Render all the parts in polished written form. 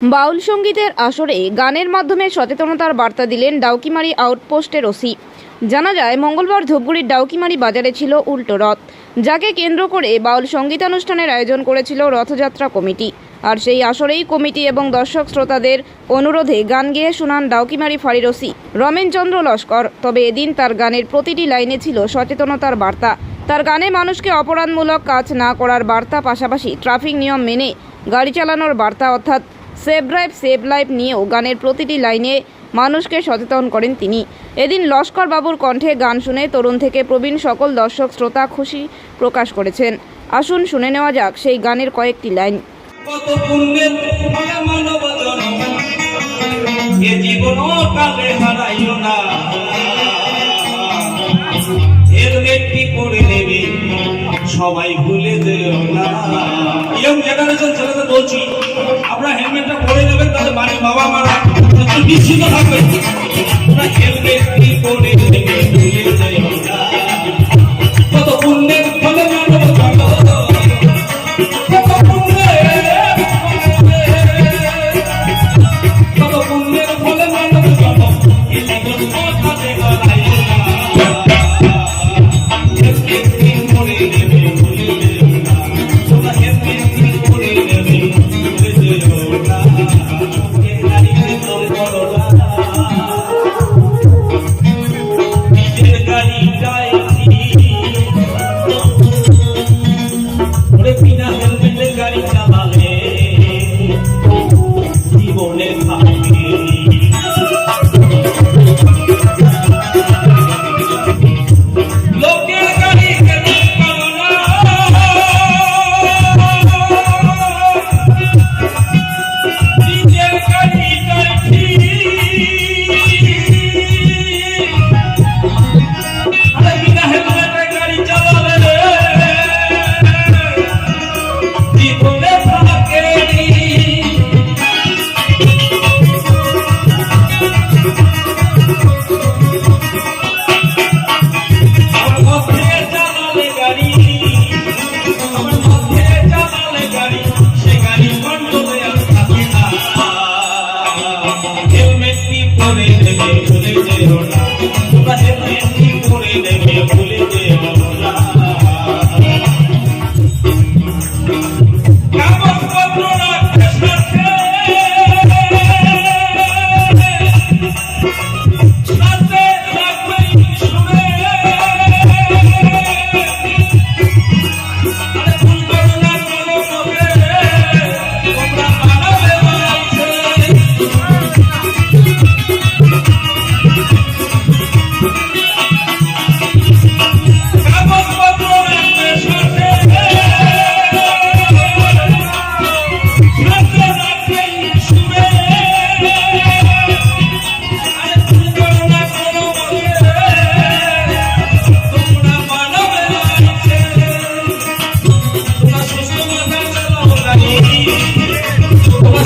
বাউল সঙ্গীতের আসরে গানের মাধ্যমে সচেতনতার বার্তা দিলেন ডাউকিমারি আউটপোস্টের ওসি। জানা যায়, মঙ্গলবার ধূপগুড়ির ডাউকিমারি বাজারে ছিল উল্টো রথ, যাকে কেন্দ্র করে বাউল সঙ্গীতানুষ্ঠানের আয়োজন করেছিল রথযাত্রা কমিটি। আর সেই আসরেই কমিটি এবং দর্শক শ্রোতাদের অনুরোধে গান গেয়ে শোনান ডাউকিমারি ফাঁড়ির ওসি রমেন চন্দ্র লস্কর। তবে এদিন তার গানের প্রতিটি লাইনে ছিল সচেতনতার বার্তা। তার গানে মানুষকে অপরাধমূলক কাজ না করার বার্তা, পাশাপাশি ট্রাফিক নিয়ম মেনে গাড়ি চালানোর বার্তা অর্থাৎ সেভ ড্রাইভ সেভ লাইফ নিয়েও গানের প্রতিটি লাইনে মানুষকে সচেতন করেন তিনি। এদিন লস্কর বাবুর কণ্ঠে গান শুনে তরুণ থেকে প্রবীণ সকল দর্শক শ্রোতা খুশি প্রকাশ করেছেন। আসুন শুনে নেওয়া যাক সেই গানের কয়েকটি লাইন। কত পুণ্যের ফলে মানব জন্ম, এ জীবন কালে হারাইও না, হেলমেটটি পরে নেবে সবাই ভুলে যেও না। ইয়ং জেনারেশন ছেলেদের বলছি, আপনারা হেলমেটটা পরে নেবেন, তাহলে বাবা মারা নিশ্চিত থাকবে। হেলমেটটি পরে নেবে ভুলে যেও না। কত পুণ্যের ফলে মানব জন্ম, কত পুণ্যের ফলে মানব জন্ম, এ জীবন কালে হারাইও না।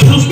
সুস্থ